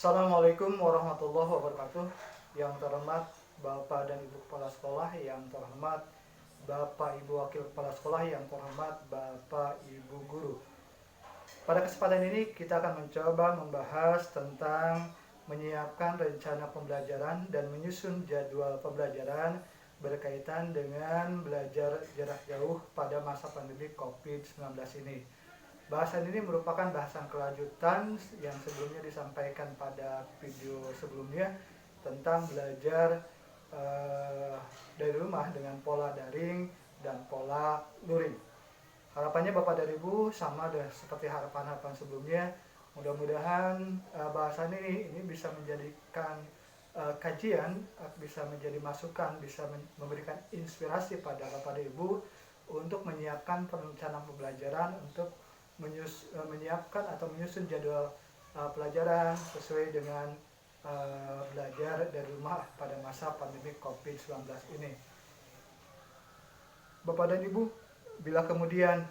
Assalamualaikum warahmatullahi wabarakatuh. Yang terhormat Bapak dan Ibu Kepala Sekolah, yang terhormat Bapak Ibu Wakil Kepala Sekolah, yang terhormat Bapak Ibu Guru. Pada kesempatan ini kita akan mencoba membahas tentang menyiapkan rencana pembelajaran dan menyusun jadwal pembelajaran berkaitan dengan belajar jarak jauh pada masa pandemi COVID-19 ini. Bahasan ini merupakan bahasan kelanjutan yang sebelumnya disampaikan pada video sebelumnya tentang belajar dari rumah dengan pola daring dan pola luring. Harapannya Bapak dan Ibu sama seperti harapan-harapan sebelumnya. Mudah-mudahan bahasan ini bisa menjadikan kajian, bisa menjadi masukan, bisa memberikan inspirasi pada Bapak dan Ibu untuk menyiapkan perencanaan pembelajaran, untuk menyiapkan atau menyusun jadwal pelajaran sesuai dengan belajar dari rumah pada masa pandemi COVID-19 ini. Bapak dan Ibu, bila kemudian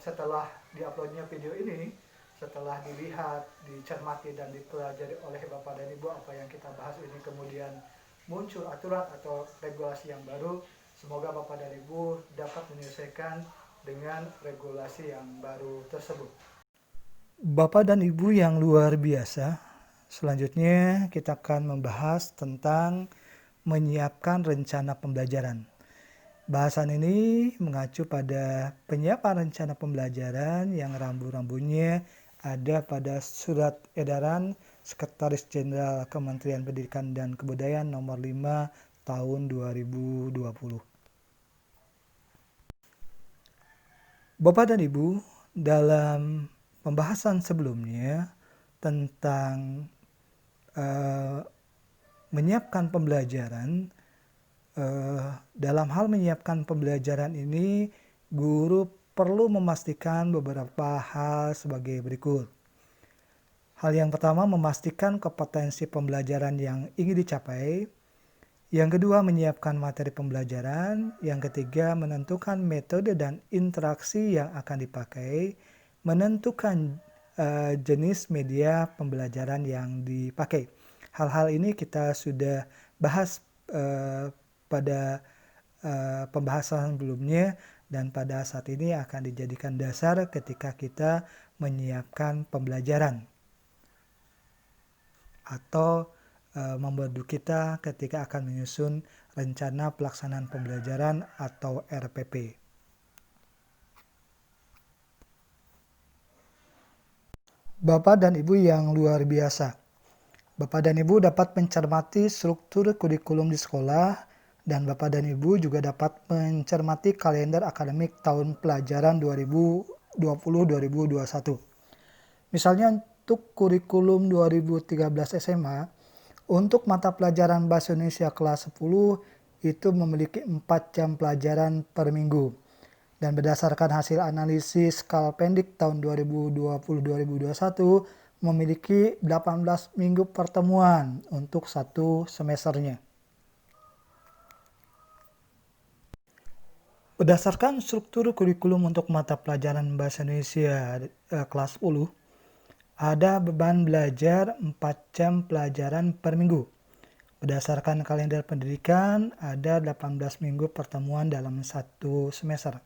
setelah diuploadnya video ini, setelah dilihat, dicermati dan dipelajari oleh Bapak dan Ibu apa yang kita bahas ini, kemudian muncul aturan atau regulasi yang baru, semoga Bapak dan Ibu dapat menyelesaikan dengan regulasi yang baru tersebut. Bapak dan Ibu yang luar biasa, selanjutnya kita akan membahas tentang menyiapkan rencana pembelajaran. Bahasan ini mengacu pada penyiapan rencana pembelajaran yang rambu-rambunya ada pada Surat Edaran Sekretaris Jenderal Kementerian Pendidikan dan Kebudayaan Nomor 5 Tahun 2020. Bapak dan Ibu, dalam pembahasan sebelumnya tentang menyiapkan pembelajaran, dalam hal menyiapkan pembelajaran ini, guru perlu memastikan beberapa hal sebagai berikut. Hal yang pertama, memastikan kompetensi pembelajaran yang ingin dicapai. Yang kedua, menyiapkan materi pembelajaran. Yang ketiga, menentukan metode dan interaksi yang akan dipakai. Menentukan jenis media pembelajaran yang dipakai. Hal-hal ini kita sudah bahas pada pembahasan sebelumnya, dan pada saat ini akan dijadikan dasar ketika kita menyiapkan pembelajaran atau membantu kita ketika akan menyusun rencana pelaksanaan pembelajaran atau RPP. Bapak dan Ibu yang luar biasa, Bapak dan Ibu dapat mencermati struktur kurikulum di sekolah, dan Bapak dan Ibu juga dapat mencermati kalender akademik tahun pelajaran 2020-2021. Misalnya untuk kurikulum 2013 SMA, untuk mata pelajaran Bahasa Indonesia kelas 10 itu memiliki 4 jam pelajaran per minggu. Dan berdasarkan hasil analisis Skalpendik tahun 2020-2021 memiliki 18 minggu pertemuan untuk satu semesternya. Berdasarkan struktur kurikulum untuk mata pelajaran Bahasa Indonesia kelas 10, ada beban belajar 4 jam pelajaran per minggu. Berdasarkan kalender pendidikan, ada 18 minggu pertemuan dalam satu semester.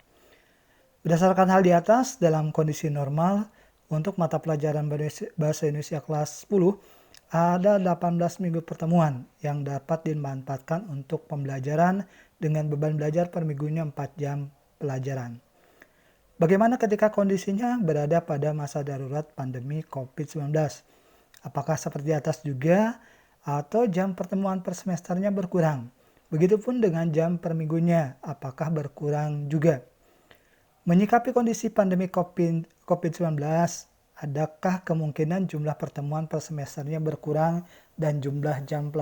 Berdasarkan hal di atas, dalam kondisi normal, untuk mata pelajaran Bahasa Indonesia kelas 10, ada 18 minggu pertemuan yang dapat dimanfaatkan untuk pembelajaran dengan beban belajar per minggunya 4 jam pelajaran. Bagaimana ketika kondisinya berada pada masa darurat pandemi COVID-19? Apakah seperti atas juga atau jam pertemuan per semesternya berkurang? Begitupun dengan jam per minggunya, apakah berkurang juga? Menyikapi kondisi pandemi COVID-19, adakah kemungkinan jumlah pertemuan per semesternya berkurang dan jumlah jam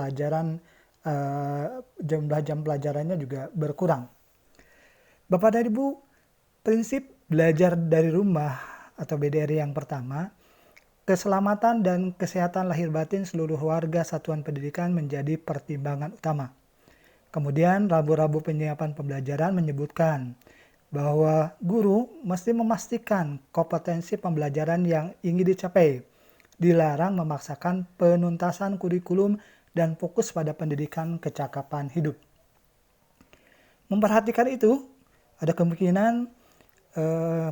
pelajarannya juga berkurang? Bapak dan Ibu, prinsip belajar dari rumah atau BDR yang pertama, keselamatan dan kesehatan lahir batin seluruh warga satuan pendidikan menjadi pertimbangan utama. Kemudian rambu-rambu penyiapan pembelajaran menyebutkan bahwa guru mesti memastikan kompetensi pembelajaran yang ingin dicapai dilarang memaksakan penuntasan kurikulum dan fokus pada pendidikan kecakapan hidup. Memperhatikan itu, ada kemungkinan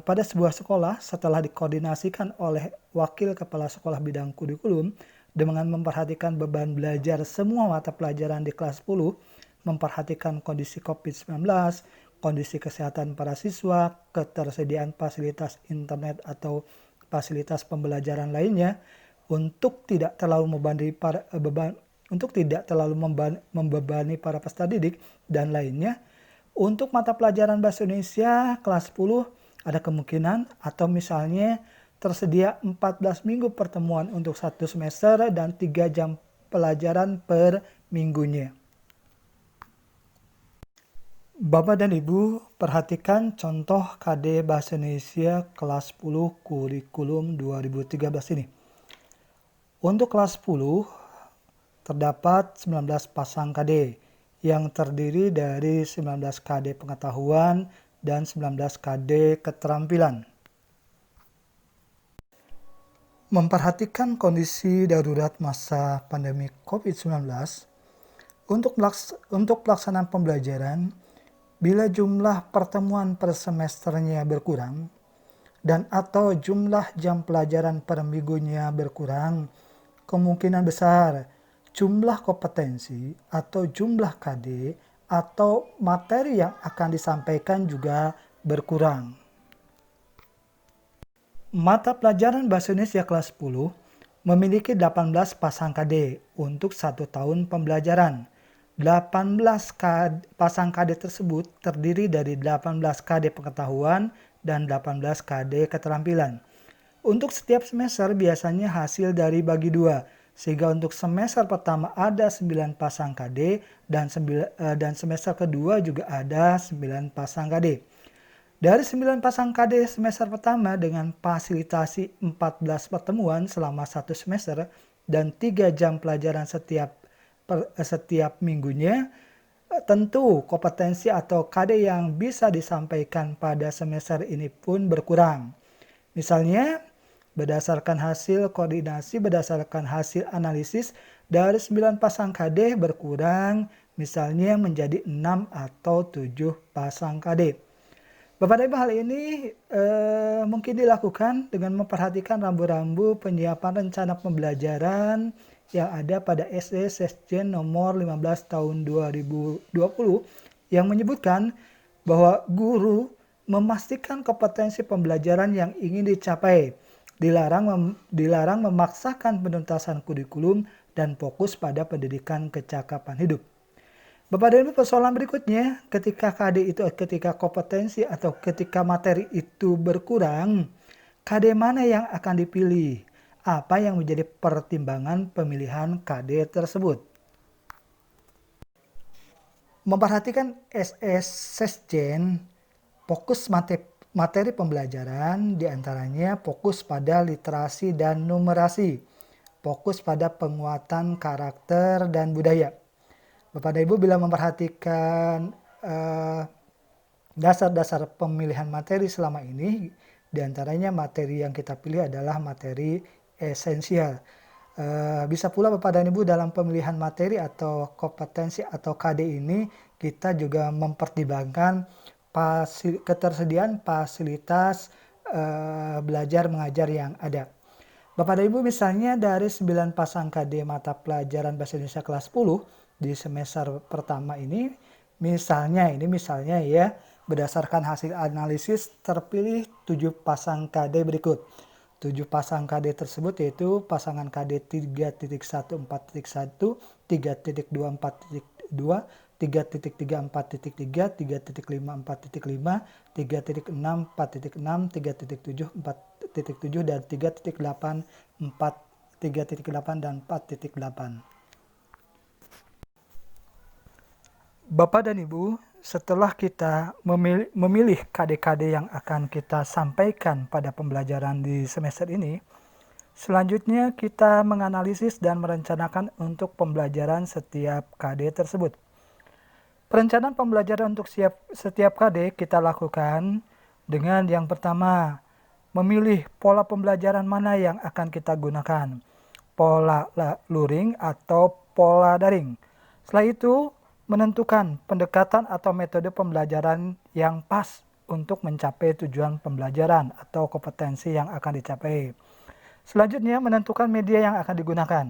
pada sebuah sekolah setelah dikoordinasikan oleh wakil kepala sekolah bidang kurikulum dengan memperhatikan beban belajar semua mata pelajaran di kelas 10, memperhatikan kondisi COVID-19, kondisi kesehatan para siswa, ketersediaan fasilitas internet atau fasilitas pembelajaran lainnya, untuk tidak terlalu membebani para peserta didik dan lainnya. Untuk mata pelajaran Bahasa Indonesia kelas 10 ada kemungkinan atau misalnya tersedia 14 minggu pertemuan untuk 1 semester dan 3 jam pelajaran per minggunya. Bapak dan Ibu, perhatikan contoh KD Bahasa Indonesia kelas 10 kurikulum 2013 ini. Untuk kelas 10 terdapat 19 pasang KD yang terdiri dari 19 KD pengetahuan dan 19 KD keterampilan. Memperhatikan kondisi darurat masa pandemi COVID-19, untuk pelaksanaan pembelajaran, bila jumlah pertemuan per semesternya berkurang dan atau jumlah jam pelajaran per minggunya berkurang, kemungkinan besar jumlah kompetensi atau jumlah KD atau materi yang akan disampaikan juga berkurang. Mata pelajaran Bahasa Indonesia kelas 10 memiliki 18 pasang KD untuk 1 tahun pembelajaran. 18 pasang KD tersebut terdiri dari 18 KD pengetahuan dan 18 KD keterampilan. Untuk setiap semester biasanya hasil dari bagi 2. Sehingga untuk semester pertama ada 9 pasang KD dan semester kedua juga ada 9 pasang KD. Dari 9 pasang KD semester pertama dengan fasilitasi 14 pertemuan selama 1 semester dan 3 jam pelajaran setiap minggunya, tentu kompetensi atau KD yang bisa disampaikan pada semester ini pun berkurang. Misalnya, berdasarkan hasil koordinasi, berdasarkan hasil analisis, dari 9 pasang KD berkurang misalnya menjadi 6 atau 7 pasang KD. Bapak dan Ibu, hal ini mungkin dilakukan dengan memperhatikan rambu-rambu penyiapan rencana pembelajaran yang ada pada SE Sesjen nomor 15 tahun 2020 yang menyebutkan bahwa guru memastikan kompetensi pembelajaran yang ingin dicapai. Dilarang memaksakan penuntasan kurikulum dan fokus pada pendidikan kecakapan hidup. Bapak dan Ibu, persoalan berikutnya, ketika kompetensi atau ketika materi itu berkurang, KD mana yang akan dipilih? Apa yang menjadi pertimbangan pemilihan KD tersebut? Memperhatikan Sesjen, fokus materi pembelajaran diantaranya fokus pada literasi dan numerasi, fokus pada penguatan karakter dan budaya. Bapak dan Ibu, bila memperhatikan dasar-dasar pemilihan materi selama ini, diantaranya materi yang kita pilih adalah materi esensial. Bisa pula Bapak dan Ibu dalam pemilihan materi atau kompetensi atau KD ini, kita juga mempertimbangkan ketersediaan fasilitas belajar mengajar yang ada. Bapak dan Ibu, misalnya dari 9 pasang KD mata pelajaran Bahasa Indonesia kelas 10 di semester pertama ini, misalnya ya, berdasarkan hasil analisis terpilih 7 pasang KD berikut. 7 pasang KD tersebut yaitu pasangan KD 3.14.1, 3.24.2, 3.34.3, 3.54.5, 3.64.6, 3.7 dan 3.8 dan 4.8. Bapak dan Ibu, setelah kita memilih KD-KD yang akan kita sampaikan pada pembelajaran di semester ini, selanjutnya kita menganalisis dan merencanakan untuk pembelajaran setiap KD tersebut. Perencanaan pembelajaran untuk setiap KD kita lakukan dengan yang pertama, memilih pola pembelajaran mana yang akan kita gunakan, pola luring atau pola daring. Setelah itu, menentukan pendekatan atau metode pembelajaran yang pas untuk mencapai tujuan pembelajaran atau kompetensi yang akan dicapai. Selanjutnya, menentukan media yang akan digunakan.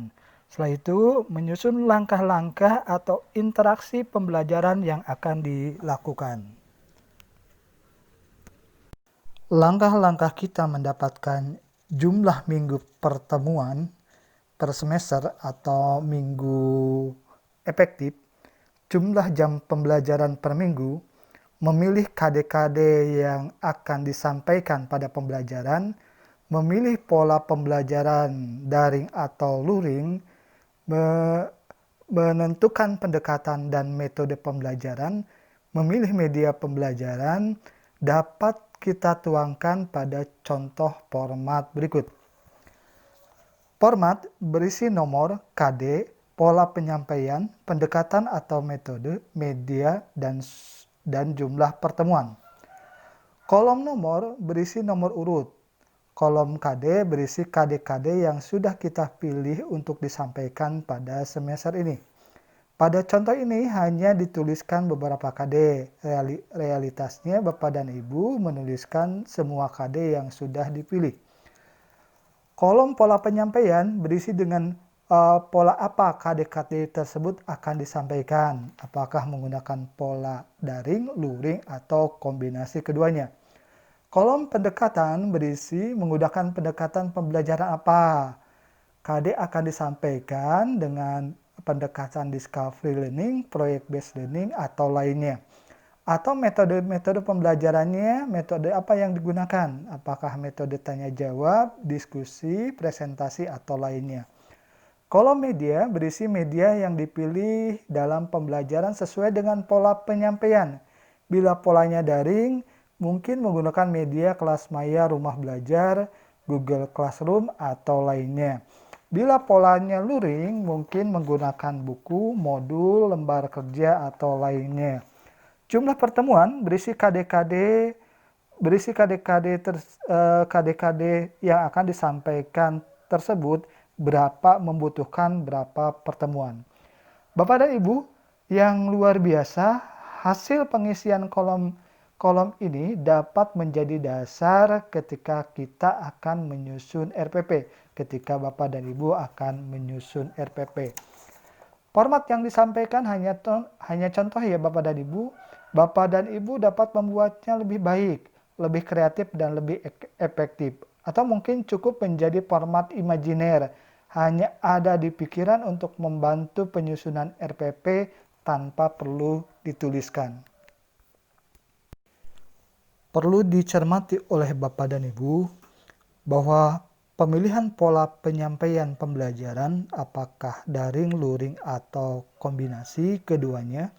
Setelah itu, menyusun langkah-langkah atau interaksi pembelajaran yang akan dilakukan. Langkah-langkah kita mendapatkan jumlah minggu pertemuan per semester atau minggu efektif, jumlah jam pembelajaran per minggu, memilih KD-KD yang akan disampaikan pada pembelajaran, memilih pola pembelajaran daring atau luring, menentukan pendekatan dan metode pembelajaran, memilih media pembelajaran, dapat kita tuangkan pada contoh format berikut. Format berisi nomor, KD, pola penyampaian, pendekatan atau metode, media, dan jumlah pertemuan. Kolom nomor berisi nomor urut. Kolom KD berisi KD-KD yang sudah kita pilih untuk disampaikan pada semester ini. Pada contoh ini hanya dituliskan beberapa KD. Realitasnya Bapak dan Ibu menuliskan semua KD yang sudah dipilih. Kolom pola penyampaian berisi dengan pola apa KD-KD tersebut akan disampaikan. Apakah menggunakan pola daring, luring, atau kombinasi keduanya. Kolom pendekatan berisi menggunakan pendekatan pembelajaran apa. KD akan disampaikan dengan pendekatan discovery learning, project based learning, atau lainnya. Atau metode pembelajarannya, metode apa yang digunakan? Apakah metode tanya jawab, diskusi, presentasi, atau lainnya. Kolom media berisi media yang dipilih dalam pembelajaran sesuai dengan pola penyampaian. Bila polanya daring, mungkin menggunakan media kelas maya rumah belajar, Google Classroom, atau lainnya. Bila polanya luring, mungkin menggunakan buku, modul, lembar kerja, atau lainnya. Jumlah pertemuan berisi KD-KD yang akan disampaikan tersebut membutuhkan berapa pertemuan. Bapak dan Ibu yang luar biasa, hasil pengisian kolom ini dapat menjadi dasar ketika kita akan menyusun RPP, ketika Bapak dan Ibu akan menyusun RPP. Format yang disampaikan hanya contoh ya Bapak dan Ibu. Bapak dan Ibu dapat membuatnya lebih baik, lebih kreatif, dan lebih efektif. Atau mungkin cukup menjadi format imajiner, hanya ada di pikiran untuk membantu penyusunan RPP tanpa perlu dituliskan. Perlu dicermati oleh Bapak dan Ibu bahwa pemilihan pola penyampaian pembelajaran, apakah daring, luring, atau kombinasi keduanya,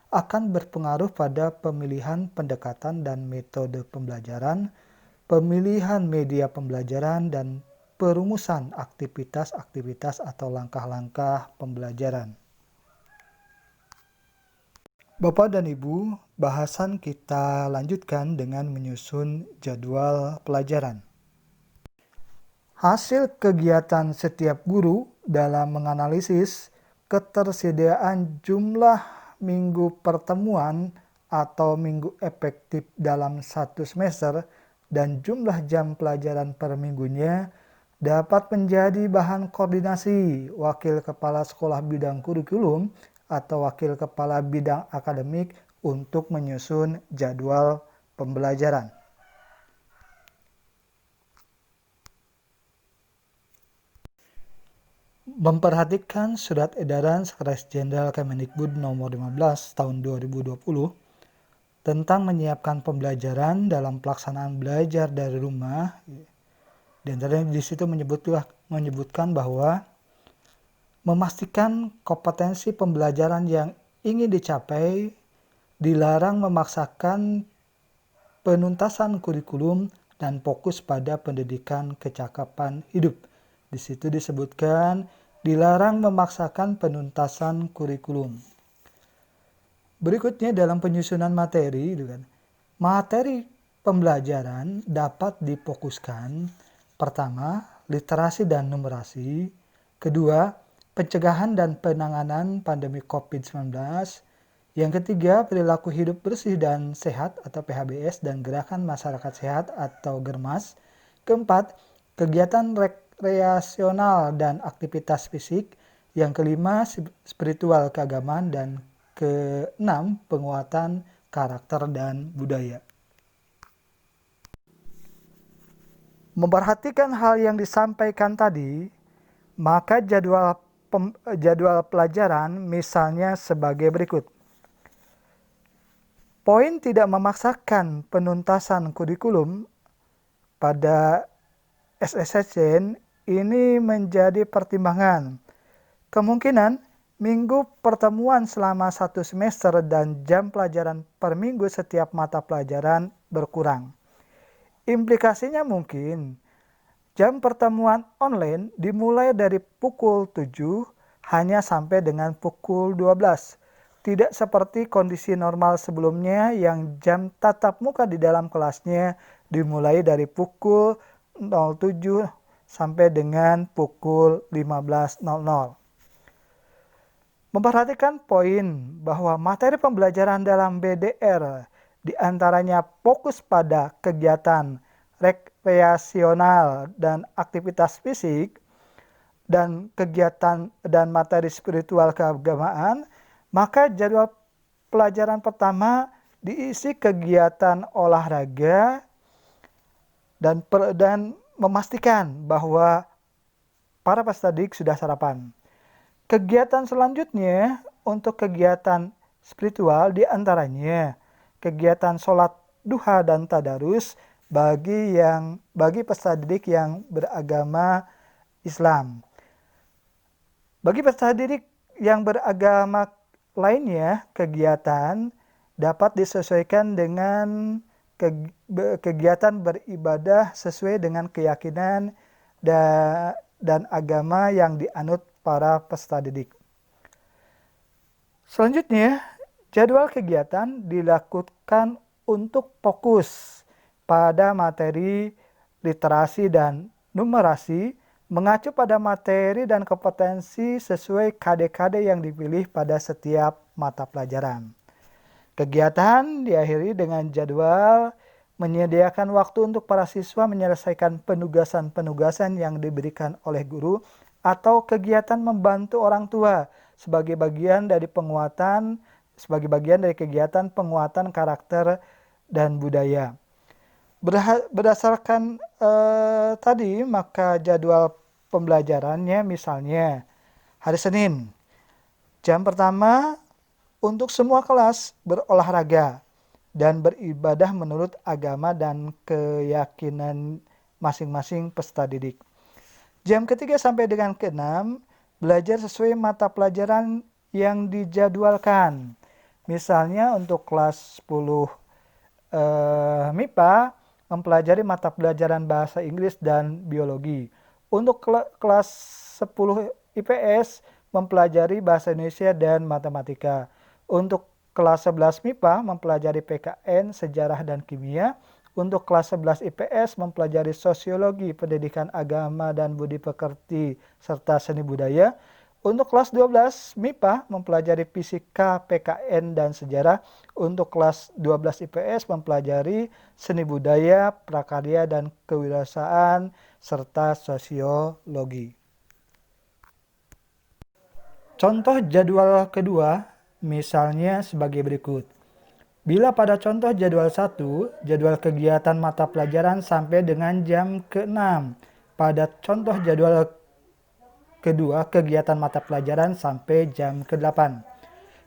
akan berpengaruh pada pemilihan pendekatan dan metode pembelajaran, pemilihan media pembelajaran, dan perumusan aktivitas-aktivitas atau langkah-langkah pembelajaran. Bapak dan Ibu, bahasan kita lanjutkan dengan menyusun jadwal pelajaran. Hasil kegiatan setiap guru dalam menganalisis ketersediaan jumlah minggu pertemuan atau minggu efektif dalam satu semester dan jumlah jam pelajaran per minggunya dapat menjadi bahan koordinasi wakil kepala sekolah bidang kurikulum atau wakil kepala bidang akademik untuk menyusun jadwal pembelajaran. Memperhatikan Surat Edaran Sekretaris Jenderal Kemendikbud Nomor 15 Tahun 2020 tentang menyiapkan pembelajaran dalam pelaksanaan belajar dari rumah. Dan di situ menyebutkan bahwa memastikan kompetensi pembelajaran yang ingin dicapai, dilarang memaksakan penuntasan kurikulum dan fokus pada pendidikan kecakapan hidup. Di situ disebutkan dilarang memaksakan penuntasan kurikulum. Berikutnya dalam penyusunan materi, materi pembelajaran dapat difokuskan. Pertama, literasi dan numerasi. Kedua, pencegahan dan penanganan pandemi COVID-19. Yang ketiga, perilaku hidup bersih dan sehat atau PHBS dan gerakan masyarakat sehat atau GERMAS. Keempat, kegiatan rekreasional dan aktivitas fisik. Yang kelima, spiritual keagamaan. Dan keenam, penguatan karakter dan budaya. Memperhatikan hal yang disampaikan tadi, maka jadwal pelajaran misalnya sebagai berikut. Poin tidak memaksakan penuntasan kurikulum pada SSSN ini menjadi pertimbangan. Kemungkinan minggu pertemuan selama 1 semester dan jam pelajaran per minggu setiap mata pelajaran berkurang. Implikasinya mungkin jam pertemuan online dimulai dari pukul 7 hanya sampai dengan pukul 12. Tidak seperti kondisi normal sebelumnya yang jam tatap muka di dalam kelasnya dimulai dari pukul 07 sampai dengan pukul 15.00. Memperhatikan poin bahwa materi pembelajaran dalam BDR diantaranya fokus pada kegiatan rekreasional dan aktivitas fisik dan kegiatan dan materi spiritual keagamaan, maka jadwal pelajaran pertama diisi kegiatan olahraga dan memastikan bahwa para peserta didik sudah sarapan. Kegiatan selanjutnya untuk kegiatan spiritual diantaranya kegiatan sholat duha dan tadarus bagi peserta didik yang beragama Islam. Bagi peserta didik yang beragama lainnya, kegiatan dapat disesuaikan dengan kegiatan beribadah sesuai dengan keyakinan dan agama yang dianut para peserta didik. Selanjutnya, jadwal kegiatan dilakukan untuk fokus pada materi literasi dan numerasi, mengacu pada materi dan kompetensi sesuai KD-KD yang dipilih pada setiap mata pelajaran. Kegiatan diakhiri dengan jadwal menyediakan waktu untuk para siswa menyelesaikan penugasan-penugasan yang diberikan oleh guru atau kegiatan membantu orang tua sebagai bagian dari kegiatan penguatan karakter dan budaya. Berdasarkan tadi, maka jadwal pembelajarannya misalnya hari Senin, jam pertama untuk semua kelas berolahraga dan beribadah menurut agama dan keyakinan masing-masing peserta didik. Jam ketiga sampai dengan ke-6, belajar sesuai mata pelajaran yang dijadwalkan. Misalnya untuk kelas 10 MIPA, mempelajari mata pelajaran bahasa Inggris dan biologi. Untuk kelas 10 IPS, mempelajari bahasa Indonesia dan matematika. Untuk kelas 11 MIPA, mempelajari PKN, sejarah dan kimia. Untuk kelas 11 IPS, mempelajari sosiologi, pendidikan agama dan budi pekerti, serta seni budaya. Untuk kelas 12 MIPA, mempelajari fisika, PKN, dan sejarah. Untuk kelas 12 IPS, mempelajari seni budaya, prakarya, dan kewirausahaan, serta sosiologi. Contoh jadwal kedua, misalnya sebagai berikut. Bila pada contoh jadwal 1, jadwal kegiatan mata pelajaran sampai dengan jam ke-6. Pada contoh jadwal kedua, kegiatan mata pelajaran sampai jam ke-8.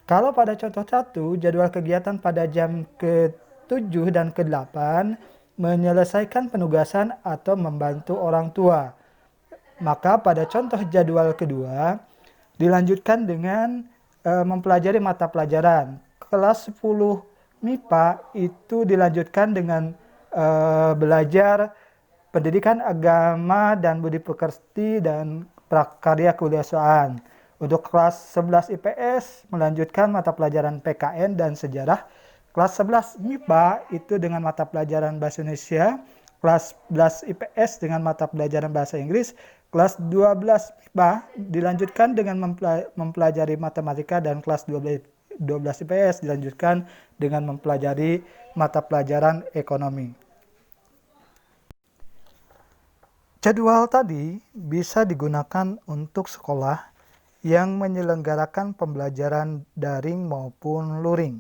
Kalau pada contoh 1, jadwal kegiatan pada jam ke-7 dan ke-8 menyelesaikan penugasan atau membantu orang tua. Maka pada contoh jadwal kedua dilanjutkan dengan mempelajari mata pelajaran. Kelas 10 MIPA itu dilanjutkan dengan belajar pendidikan agama dan budi pekerti dan prakarya kewirausahaan. Untuk kelas 11 IPS melanjutkan mata pelajaran PKN dan sejarah. Kelas 11 MIPA itu dengan mata pelajaran Bahasa Indonesia, kelas 11 IPS dengan mata pelajaran Bahasa Inggris, kelas 12 MIPA dilanjutkan dengan mempelajari matematika, dan kelas 12 IPS dilanjutkan dengan mempelajari mata pelajaran ekonomi. Jadwal tadi bisa digunakan untuk sekolah yang menyelenggarakan pembelajaran daring maupun luring.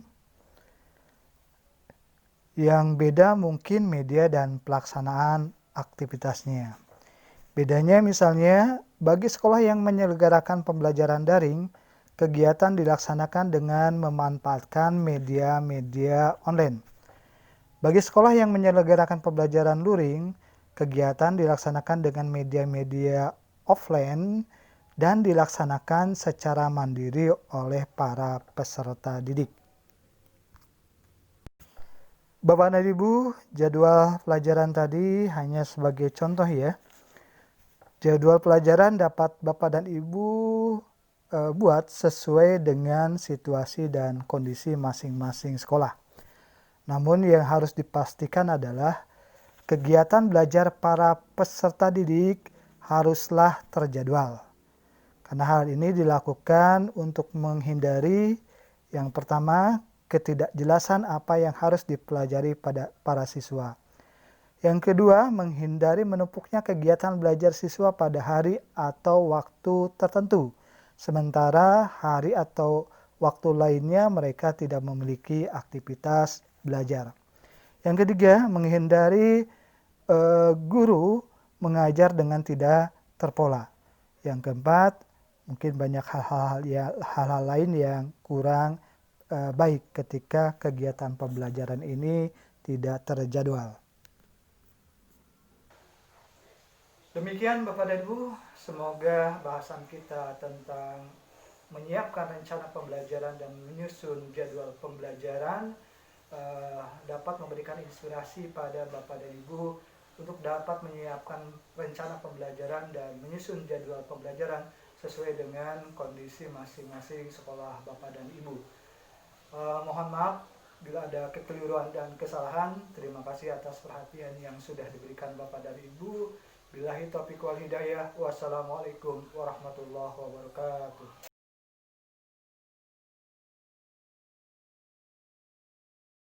Yang beda mungkin media dan pelaksanaan aktivitasnya. Bedanya misalnya, bagi sekolah yang menyelenggarakan pembelajaran daring, kegiatan dilaksanakan dengan memanfaatkan media-media online. Bagi sekolah yang menyelenggarakan pembelajaran luring, kegiatan dilaksanakan dengan media-media offline dan dilaksanakan secara mandiri oleh para peserta didik. Bapak dan Ibu, jadwal pelajaran tadi hanya sebagai contoh ya. Jadwal pelajaran dapat Bapak dan Ibu buat sesuai dengan situasi dan kondisi masing-masing sekolah. Namun yang harus dipastikan adalah kegiatan belajar para peserta didik haruslah terjadwal. Karena hal ini dilakukan untuk menghindari yang pertama, ketidakjelasan apa yang harus dipelajari pada para siswa. Yang kedua, menghindari menumpuknya kegiatan belajar siswa pada hari atau waktu tertentu, sementara hari atau waktu lainnya mereka tidak memiliki aktivitas belajar. Yang ketiga, menghindari guru mengajar dengan tidak terpola. Yang keempat, mungkin banyak hal-hal lain yang kurang baik ketika kegiatan pembelajaran ini tidak terjadwal. Demikian Bapak dan Ibu, semoga bahasan kita tentang menyiapkan rencana pembelajaran dan menyusun jadwal pembelajaran dapat memberikan inspirasi pada Bapak dan Ibu untuk dapat menyiapkan rencana pembelajaran dan menyusun jadwal pembelajaran sesuai dengan kondisi masing-masing sekolah Bapak dan Ibu. Mohon maaf bila ada kekeliruan dan kesalahan. Terima kasih atas perhatian yang sudah diberikan Bapak dan Ibu. Billahi taufiq wal hidayah. Wassalamualaikum warahmatullahi wabarakatuh.